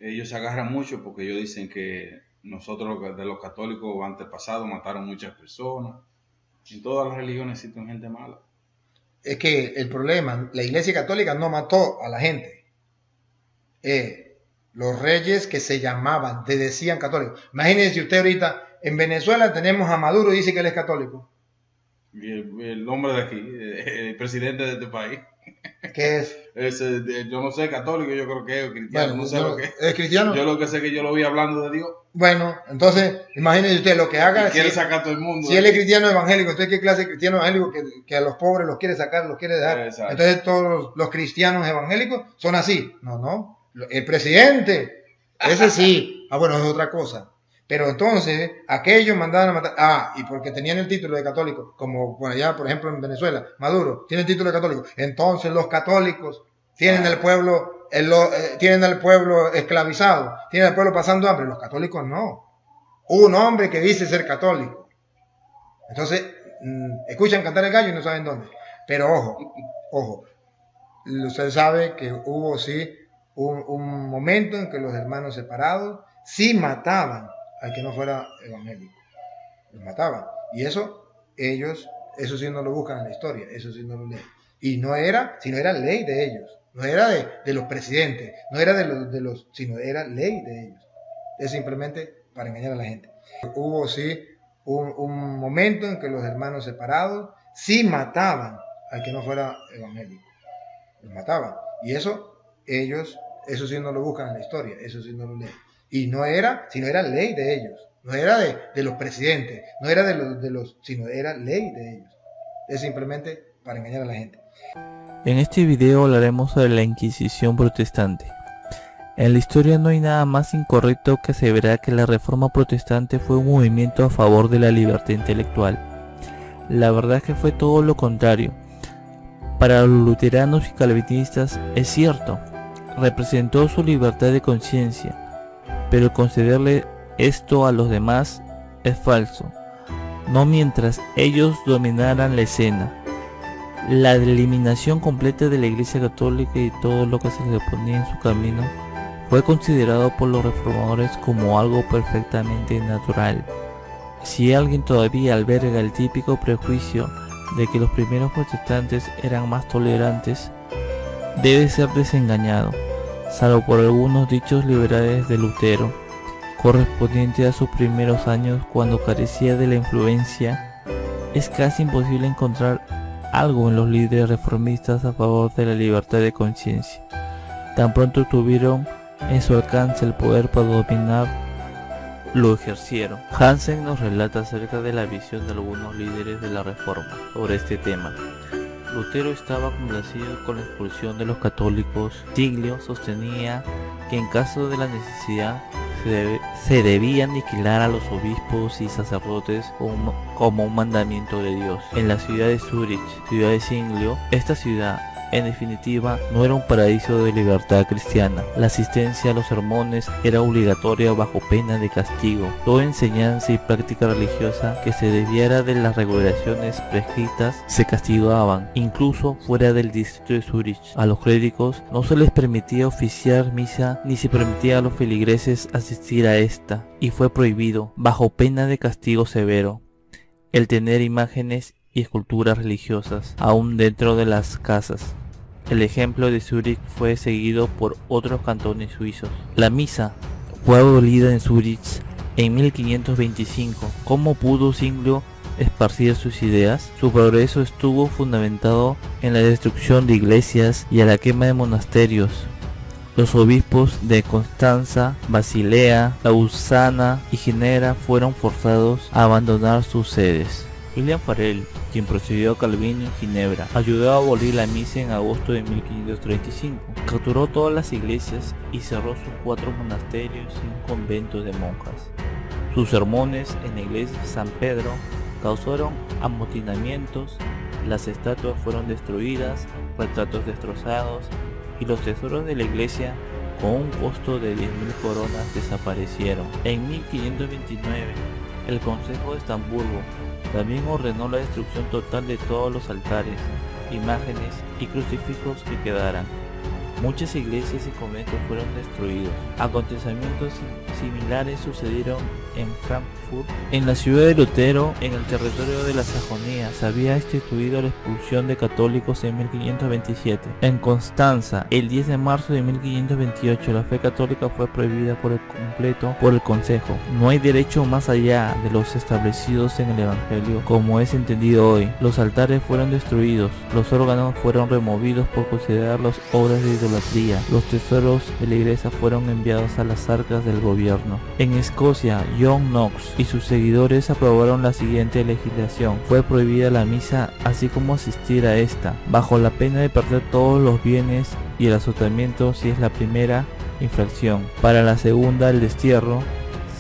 Ellos se agarran mucho porque ellos dicen que nosotros de los católicos antepasados mataron muchas personas. En todas las religiones existen gente mala. Es que el problema, la Iglesia Católica no mató a la gente. Los reyes que se llamaban, te decían católicos. Imagínense usted ahorita, en Venezuela tenemos a Maduro y dice que él es católico. Y el hombre de aquí, el presidente de este país. ¿Qué es? Yo no sé, católico, yo creo que es cristiano, Bueno, no sé lo que es. ¿es cristiano? Yo lo que sé es que yo lo vi hablando de Dios. Bueno, entonces, imagínese usted lo que haga. Y quiere sacar a todo el mundo. Si él es cristiano evangélico, entonces ¿qué clase de cristiano evangélico que a los pobres los quiere sacar, los quiere dejar? Exacto. Entonces todos los cristianos evangélicos son así. No. El presidente, ese sí. Bueno, es otra cosa. Pero entonces, aquellos mandaban a matar. Y porque tenían el título de católico, como por allá, por ejemplo, en Venezuela, Maduro tiene el título de católico. Entonces los católicos tienen al pueblo, tienen al pueblo esclavizado, tienen al pueblo pasando hambre. Los católicos no. Un hombre que dice ser católico. Entonces, escuchan cantar el gallo y no saben dónde. Pero ojo. Usted sabe que hubo sí un momento en que los hermanos separados sí mataban al que no fuera evangélico. Los mataban. Y eso sí no lo buscan en la historia, eso sí no lo leen. Y no era ley de ellos. No era de los presidentes, no era de los, sino era ley de ellos. Es simplemente para engañar a la gente. Hubo sí un momento en que los hermanos separados sí mataban al que no fuera evangélico. Los mataban. Y eso sí no lo buscan en la historia, eso sí no lo leen. Y no era ley de ellos. No era de los presidentes, no era de los, sino era ley de ellos. Es simplemente para engañar a la gente. En este video hablaremos sobre la Inquisición protestante. En la historia no hay nada más incorrecto que aseverar que la Reforma protestante fue un movimiento a favor de la libertad intelectual. La verdad es que fue todo lo contrario. Para los luteranos y calvinistas es cierto, representó su libertad de conciencia, pero concederle esto a los demás es falso, no mientras ellos dominaran la escena. La eliminación completa de la Iglesia Católica y todo lo que se le ponía en su camino fue considerado por los reformadores como algo perfectamente natural. Si alguien todavía alberga el típico prejuicio de que los primeros protestantes eran más tolerantes, debe ser desengañado, salvo por algunos dichos liberales de Lutero, correspondiente a sus primeros años cuando carecía de la influencia. Es casi imposible encontrar algo en los líderes reformistas a favor de la libertad de conciencia. Tan pronto tuvieron en su alcance el poder para dominar, lo ejercieron. Hansen nos relata acerca de la visión de algunos líderes de la Reforma sobre este tema. Lutero estaba complacido con la expulsión de los católicos. Tiglio sostenía que en caso de la necesidad se debía aniquilar a los obispos y sacerdotes como un mandamiento de Dios. En la ciudad de Zúrich, ciudad de Singlio, esta ciudad en definitiva no era un paraíso de libertad cristiana. La asistencia a los sermones era obligatoria bajo pena de castigo. Toda enseñanza y práctica religiosa que se desviara de las regulaciones prescritas se castigaban, incluso fuera del distrito de Zúrich. A los clérigos no se les permitía oficiar misa ni se permitía a los feligreses asistir a esta, y fue prohibido, bajo pena de castigo severo, el tener imágenes y esculturas religiosas aún dentro de las casas. El ejemplo de Zúrich fue seguido por otros cantones suizos. La misa fue abolida en Zúrich en 1525. ¿Cómo pudo Singlio esparcir sus ideas? Su progreso estuvo fundamentado en la destrucción de iglesias y a la quema de monasterios. Los obispos de Constanza, Basilea, Lausana y Ginebra fueron forzados a abandonar sus sedes. William Farel, quien procedió a Calvino en Ginebra, ayudó a abolir la misa en agosto de 1535. Capturó todas las iglesias y cerró sus 4 monasterios y un convento de monjas. Sus sermones en la iglesia de San Pedro causaron amotinamientos, las estatuas fueron destruidas, retratos destrozados y los tesoros de la iglesia, con un costo de 10.000 coronas, desaparecieron. En 1529, el Consejo de Estrasburgo también ordenó la destrucción total de todos los altares, imágenes y crucifijos que quedaran. Muchas iglesias y conventos fueron destruidos. Acontecimientos similares sucedieron en Frankfurt. En la ciudad de Lutero, en el territorio de la Sajonia, se había instituido la expulsión de católicos en 1527. En Constanza, el 10 de marzo de 1528, la fe católica fue prohibida por completo por el Consejo. No hay derecho más allá de los establecidos en el Evangelio como es entendido hoy. Los altares fueron destruidos, los órganos fueron removidos por considerarlos obras de idolatría. Los tesoros de la iglesia fueron enviados a las arcas del gobierno. En Escocia, John Knox y sus seguidores aprobaron la siguiente legislación. Fue prohibida la misa así como asistir a esta, bajo la pena de perder todos los bienes y el azotamiento si es la primera infracción, para la segunda el destierro,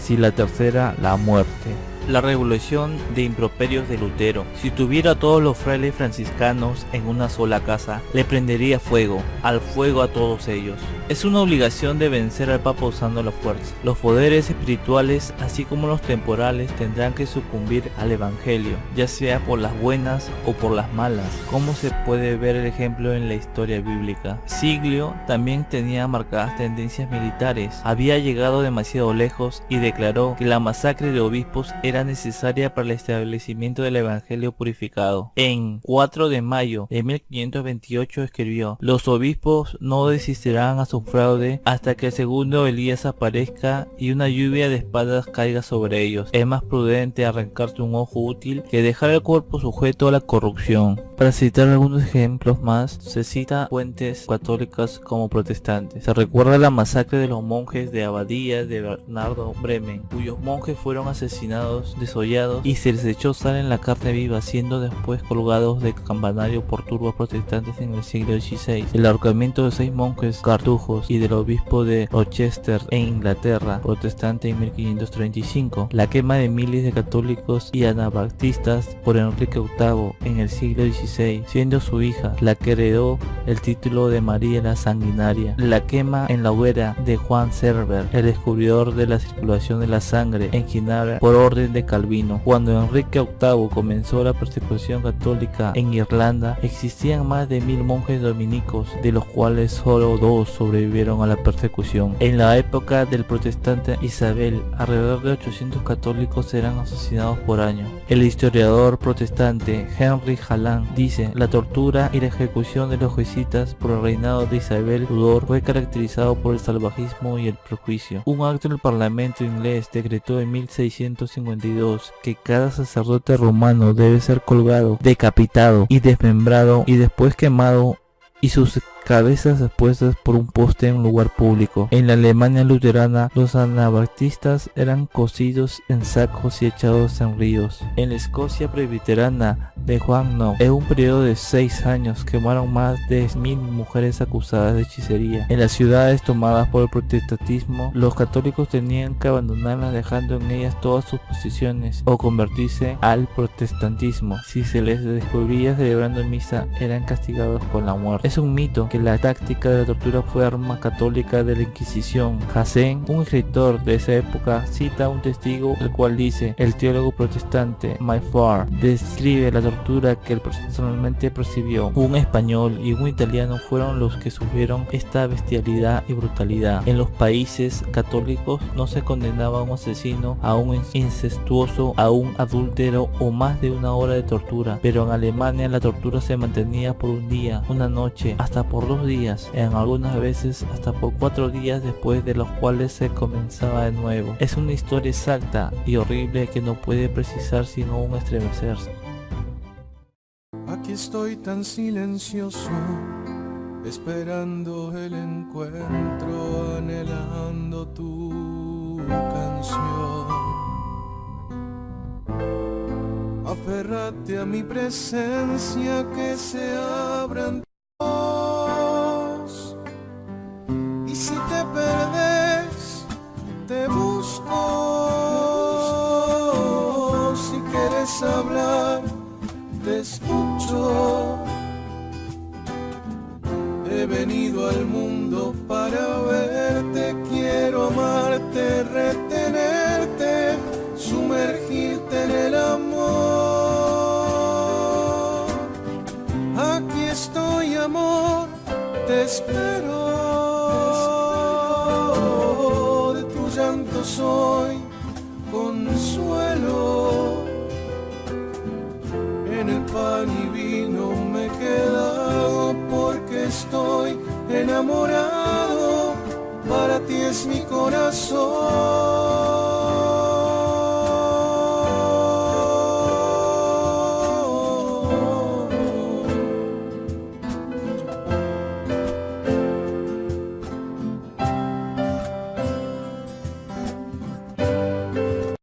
si la tercera la muerte. La revolución de improperios de Lutero. Si tuviera a todos los frailes franciscanos en una sola casa, le prendería fuego, al fuego a todos ellos. Es una obligación de vencer al Papa usando la fuerza. Los poderes espirituales, así como los temporales, tendrán que sucumbir al Evangelio, ya sea por las buenas o por las malas, como se puede ver el ejemplo en la historia bíblica. Siglio también tenía marcadas tendencias militares, había llegado demasiado lejos y declaró que la masacre de obispos era necesaria para el establecimiento del Evangelio purificado. En 4 de mayo de 1528 escribió: los obispos no desistirán a su fraude hasta que el segundo Elías aparezca y una lluvia de espadas caiga sobre ellos. Es más prudente arrancarte un ojo útil que dejar el cuerpo sujeto a la corrupción. Para citar algunos ejemplos más, se cita fuentes católicas como protestantes. Se recuerda la masacre de los monjes de Abadía de Bernardo Bremen, cuyos monjes fueron asesinados, desollados y se les echó sal en la carne viva, siendo después colgados de campanario por turbas protestantes en el siglo XVI. El ahorcamiento de 6 monjes cartujos y del obispo de Rochester en Inglaterra, protestante, en 1535. La quema de miles de católicos y anabaptistas por Enrique VIII en el siglo XVI, siendo su hija la que heredó el título de María la Sanguinaria. La quema en la hoguera de Juan Server, el descubridor de la circulación de la sangre en Ginebra por orden de Calvino. Cuando Enrique VIII comenzó la persecución católica en Irlanda, existían más de 1000 monjes dominicos, de los cuales solo 2 sobrevivieron a la persecución. En la época del protestante Isabel, alrededor de 800 católicos eran asesinados por año. El historiador protestante Henry Hallam dice: la tortura y la ejecución de los jesuitas por el reinado de Isabel Tudor fue caracterizado por el salvajismo y el prejuicio. Un acto del parlamento inglés decretó en 1652 que cada sacerdote romano debe ser colgado, decapitado y desmembrado y después quemado y sus cabezas expuestas por un poste en un lugar público. En la Alemania luterana, los anabaptistas eran cocidos en sacos y echados en ríos. En la Escocia presbiterana de Juan Knox, en un periodo de 6 años, quemaron más de 1000 mujeres acusadas de hechicería. En las ciudades tomadas por el protestantismo, los católicos tenían que abandonarlas, dejando en ellas todas sus posesiones o convertirse al protestantismo. Si se les descubría celebrando misa, eran castigados con la muerte. Es un mito que la táctica de la tortura fue arma católica de la Inquisición. Hassen, un escritor de esa época, cita a un testigo el cual dice: el teólogo protestante Mayfair describe la tortura que él personalmente percibió. Un español y un italiano fueron los que sufrieron esta bestialidad y brutalidad. En los países católicos no se condenaba a un asesino, a un incestuoso, a un adúltero o más de 1 hora de tortura, pero en Alemania la tortura se mantenía por un día, una noche, hasta por 2 días, en algunas veces hasta por 4 días, después de los cuales se comenzaba de nuevo. Es una historia exacta y horrible que no puede precisar sino aún estremecerse. Aquí estoy tan silencioso, esperando el encuentro, anhelando tu canción. Aférrate a mi presencia, que se abran tus, y si te perdes, te busco. Si quieres hablar, te escucho. He venido al mundo para verte, quiero amarte, retenerte, sumergirte en el amor. Aquí estoy, amor, te espero. soy consuelo. En el pan y vino me he quedado porque estoy enamorado. Para ti es mi corazón.